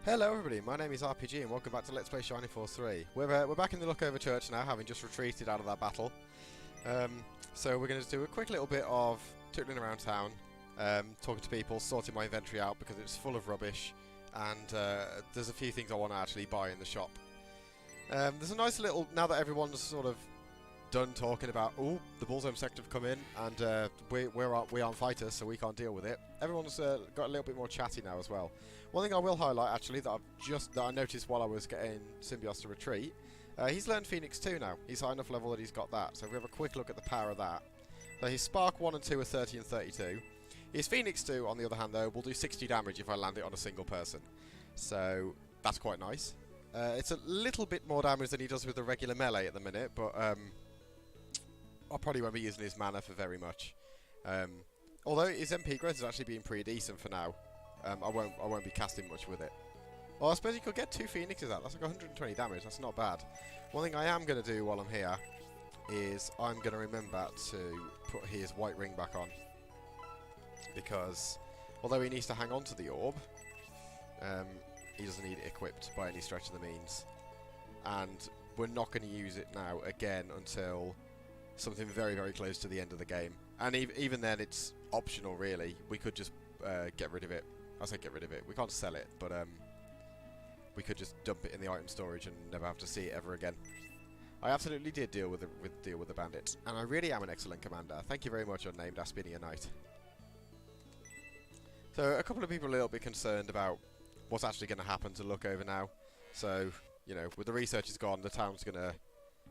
Hello everybody, my name is RPG and welcome back to Let's Play Shining Force 3. We're back in the Lookover church now, having just retreated out of that battle. So we're going to do a quick little bit of tootling around town, talking to people, sorting my inventory out because it's full of rubbish, and there's a few things I want to actually buy in the shop. There's a nice little, now that everyone's sort of done talking about, oh, the Bullsome sector have come in, and we aren't fighters, so we can't deal with it. Everyone's got a little bit more chatty now as well. One thing I will highlight, actually, that I noticed while I was getting Symbios to retreat, he's learned Phoenix 2 now. He's high enough level that he's got that. So if we have a quick look at the power of that. So his Spark 1 and 2 are 30 and 32. His Phoenix 2, on the other hand, though, will do 60 damage if I land it on a single person. So that's quite nice. It's a little bit more damage than he does with the regular melee at the minute, but I probably won't be using his mana for very much. Although his MP growth has actually been pretty decent for now. I won't be casting much with it. Well, I suppose you could get 2 Phoenixes out. That's like 120 damage. That's not bad. One thing I am going to do while I'm here is I'm going to remember to put his white ring back on. Because although he needs to hang on to the orb, he doesn't need it equipped by any stretch of the means. And we're not going to use it now again until something very, very close to the end of the game. And even then, it's optional, really. We could just get rid of it. I say get rid of it. We can't sell it, but we could just dump it in the item storage and never have to see it ever again. I absolutely did deal with the bandit, and I really am an excellent commander. Thank you very much, unnamed Aspinia Knight. So a couple of people are a little bit concerned about what's actually going to happen to Lookover now. So, you know, with the researchers gone, the town's going to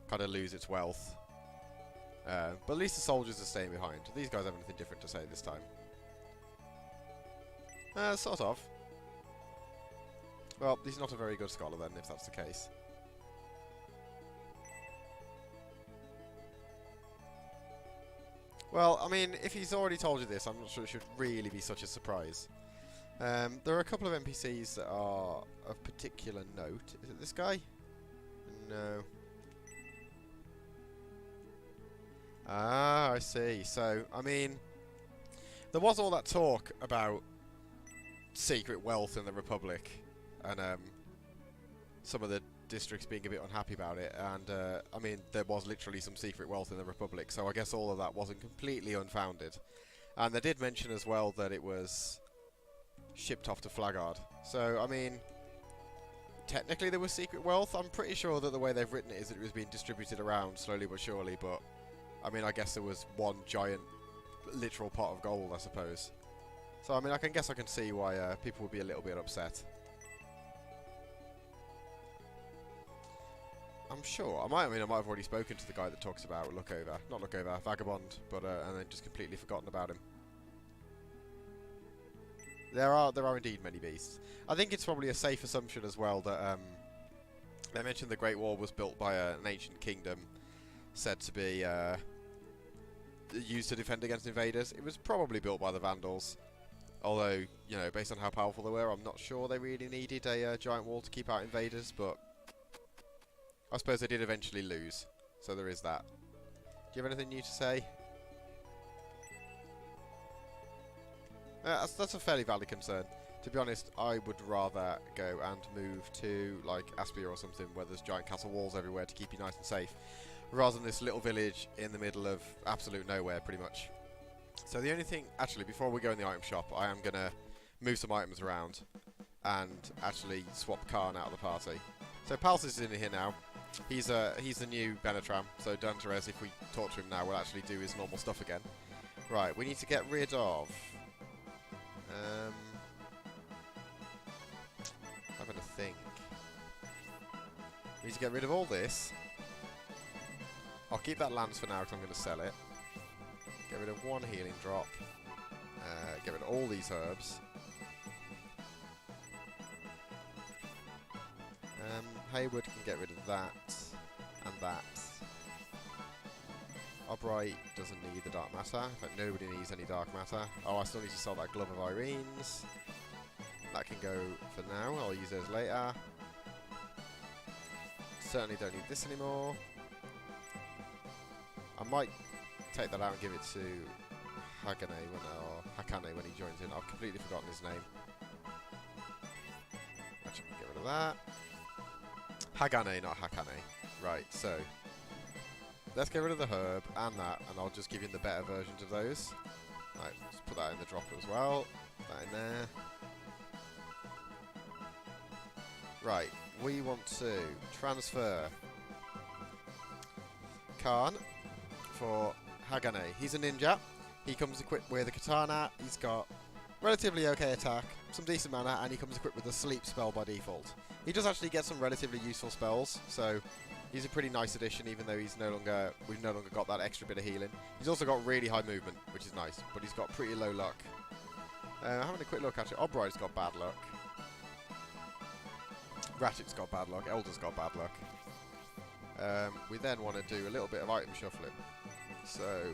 kind of lose its wealth. But at least the soldiers are staying behind. These guys have anything different to say this time. Sort of. Well, he's not a very good scholar then, if that's the case. Well, I mean, if he's already told you this, I'm not sure it should really be such a surprise. There are a couple of NPCs that are of particular note. Is it this guy? No. Ah, I see. So, I mean, there was all that talk about secret wealth in the Republic, and some of the districts being a bit unhappy about it, and I mean, there was literally some secret wealth in the Republic, so I guess all of that wasn't completely unfounded. And they did mention as well that it was shipped off to Flagard. So, I mean, technically there was secret wealth. I'm pretty sure that the way they've written it is that it was being distributed around slowly but surely, but I mean, I guess there was one giant literal pot of gold, I suppose. So, I mean, I can see why people would be a little bit upset. I'm sure. I might have already spoken to the guy that talks about Lookover. Not Lookover, Vagabond, but and then just completely forgotten about him. There are indeed many beasts. I think it's probably a safe assumption as well that they mentioned the Great Wall was built by an ancient kingdom said to be used to defend against invaders. It was probably built by the Vandals. Although, you know, based on how powerful they were, I'm not sure they really needed a giant wall to keep out invaders, but I suppose they did eventually lose. So there is that. Do you have anything new to say? That's a fairly valid concern. To be honest, I would rather go and move to, like, Aspia or something, where there's giant castle walls everywhere to keep you nice and safe, rather than this little village in the middle of absolute nowhere, pretty much. So the only thing, actually, before we go in the item shop, I am going to move some items around and actually swap Khan out of the party. So Pals is in here now. He's the new Benetram, so Danteres, if we talk to him now, will actually do his normal stuff again. Right, we need to get rid of... having a think. We need to get rid of all this. I'll keep that lance for now because I'm going to sell it. Get rid of 1 healing drop. Get rid of all these herbs. Haywood can get rid of that and that. Albright doesn't need the dark matter. In fact, nobody needs any dark matter. Oh, I still need to sell that glove of Irene's. That can go for now. I'll use those later. Certainly don't need this anymore. I might take that out and give it to Hakane when he joins in. I've completely forgotten his name. Actually, that. Hagane, not Hakane. Right, so let's get rid of the herb and that, and I'll just give you the better versions of those. Right, just put that in the dropper as well. Put that in there. Right, we want to transfer Khan for Hagane. He's a ninja. He comes equipped with a katana. He's got relatively okay attack, some decent mana, and he comes equipped with a sleep spell by default. He does actually get some relatively useful spells, so he's a pretty nice addition, even though we've no longer got that extra bit of healing. He's also got really high movement, which is nice, but he's got pretty low luck. Having a quick look at it, Obright's got bad luck. Ratchet's got bad luck. Elder's got bad luck. We then want to do a little bit of item shuffling. So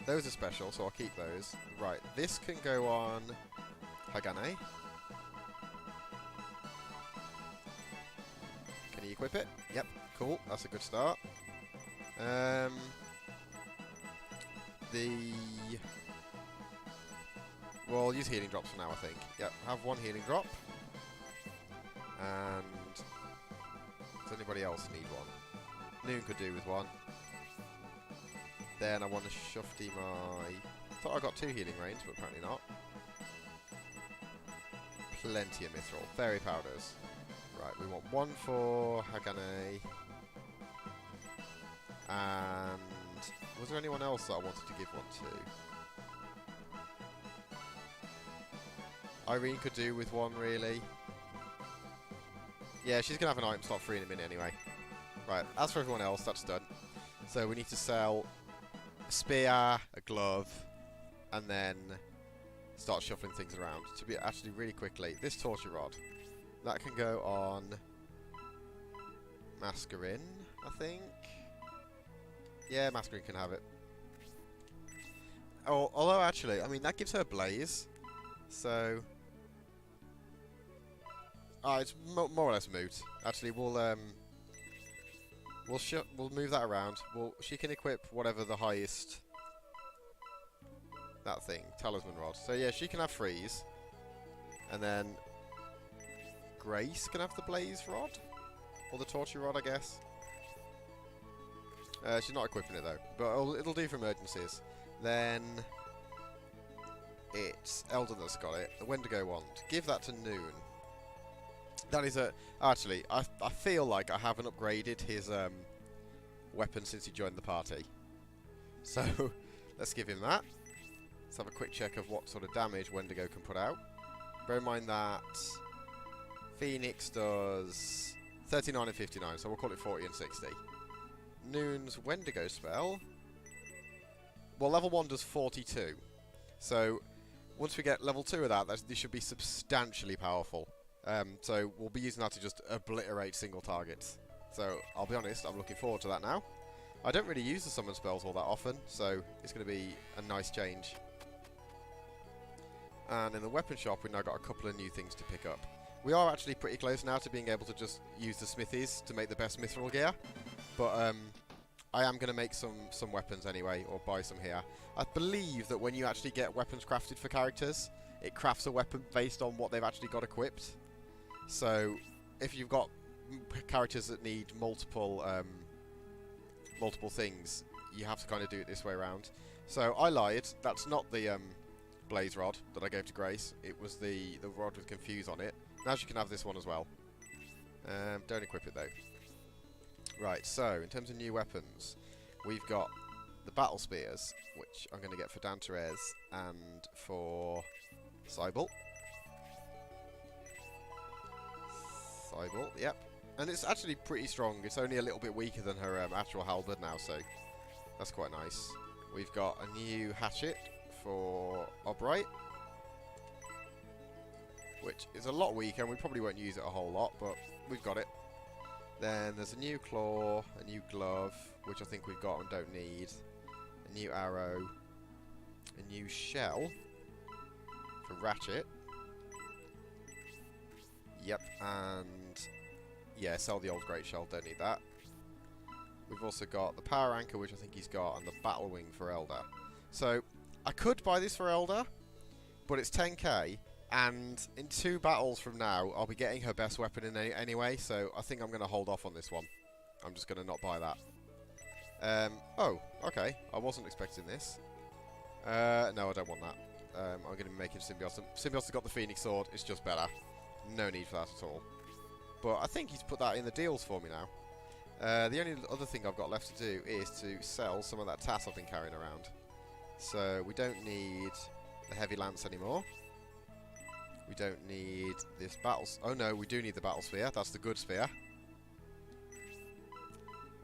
those are special, so I'll keep those. Right, this can go on Hagane. Can he equip it? Yep, cool. That's a good start. Well, I'll use healing drops for now, I think. Yep, have one healing drop. And does anybody else need one? Noon could do with one. Then I want to shufty my... I thought I got 2 healing rains, but apparently not. Plenty of mithril. Fairy powders. Right, we want one for Hagane. And was there anyone else that I wanted to give one to? Irene could do with one, really. Yeah, she's going to have an item slot free in a minute anyway. Right, as for everyone else, that's done. So we need to sell a spear, a glove, and then start shuffling things around. To be actually really quickly, this torture rod, that can go on Mascarin, I think. Yeah, Mascarin can have it. Oh, although actually, I mean, that gives her blaze. So... it's more or less moot. Actually, we'll move that around. She can equip whatever the highest that thing, talisman rod. So yeah, she can have freeze, and then Grace can have the blaze rod or the torture rod, I guess. She's not equipping it though, but it'll do for emergencies. Then it's Elden that's got it. The Wendigo wand. Give that to Noon. That is a... Actually, I feel like I haven't upgraded his weapon since he joined the party. So, let's give him that. Let's have a quick check of what sort of damage Wendigo can put out. Bear in mind that Phoenix does 39 and 59, so we'll call it 40 and 60. Noon's Wendigo spell... Well, level 1 does 42. So, once we get level 2 of that, this should be substantially powerful. So we'll be using that to just obliterate single targets. So I'll be honest, I'm looking forward to that now. I don't really use the summon spells all that often, so it's going to be a nice change. And in the weapon shop, we've now got a couple of new things to pick up. We are actually pretty close now to being able to just use the smithies to make the best mithril gear. But I am going to make some weapons anyway, or buy some here. I believe that when you actually get weapons crafted for characters, it crafts a weapon based on what they've actually got equipped. So, if you've got characters that need multiple things, you have to kind of do it this way around. So, I lied. That's not the blaze rod that I gave to Grace. It was the rod with Confuse on it. Now she can have this one as well. Don't equip it, though. Right, so, in terms of new weapons, we've got the Battle Spears, which I'm going to get for Danterez and for Cybele. Yep. And it's actually pretty strong. It's only a little bit weaker than her actual halberd now, so that's quite nice. We've got a new hatchet for Obright, which is a lot weaker, and we probably won't use it a whole lot, but we've got it. Then there's a new claw, a new glove, which I think we've got and don't need, a new arrow, a new shell for Ratchet. Yep, and yeah, sell the old Great Shell, don't need that. We've also got the Power Anchor, which I think he's got, and the Battle Wing for Elder. So, I could buy this for Elder, but it's 10k, And in 2 battles from now, I'll be getting her best weapon in anyway, so I think I'm going to hold off on this one. I'm just going to not buy that. Oh, okay. I wasn't expecting this. No, I don't want that. I'm going to be making Symbiote. Symbiote's got the Phoenix Sword. It's just better. No need for that at all. But I think he's put that in the deals for me now. The only other thing I've got left to do is to sell some of that tat I've been carrying around. So we don't need the heavy lance anymore. We don't need this battle... Oh no, we do need the battle spear. That's the good spear.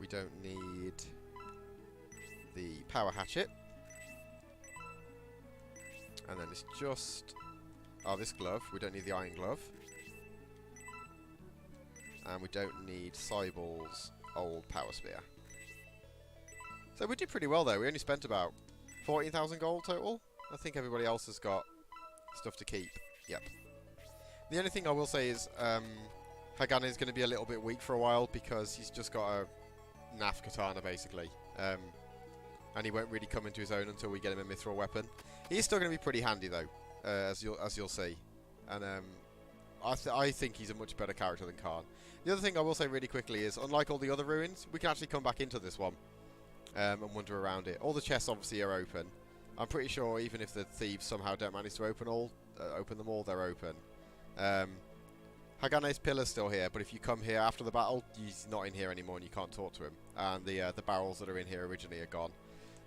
We don't need the power hatchet. And then it's just... Oh, this glove. We don't need the iron glove. And we don't need Cybele's old power spear. So we did pretty well though. We only spent about 14,000 gold total. I think everybody else has got stuff to keep. Yep. The only thing I will say is Hagane is going to be a little bit weak for a while because he's just got a naff katana basically. And he won't really come into his own until we get him a mithril weapon. He's still going to be pretty handy though, as you'll see. And I think he's a much better character than Khan. The other thing I will say really quickly is, unlike all the other ruins, we can actually come back into this one and wander around it. All the chests obviously are open. I'm pretty sure even if the thieves somehow don't manage to open them all, they're open. Hagane's pillar's still here, but if you come here after the battle, he's not in here anymore and you can't talk to him. And the barrels that are in here originally are gone.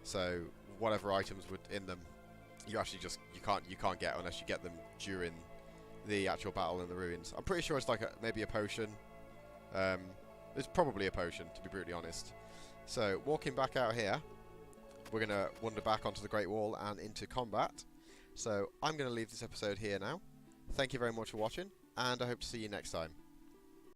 So whatever items were in them, you actually just you can't get unless you get them during the actual battle in the ruins. I'm pretty sure it's like maybe a potion. It's probably a potion, to be brutally honest. So walking back out here, we're gonna wander back onto the Great Wall and into combat. So I'm gonna leave this episode here now. Thank you very much for watching, and I hope to see you next time.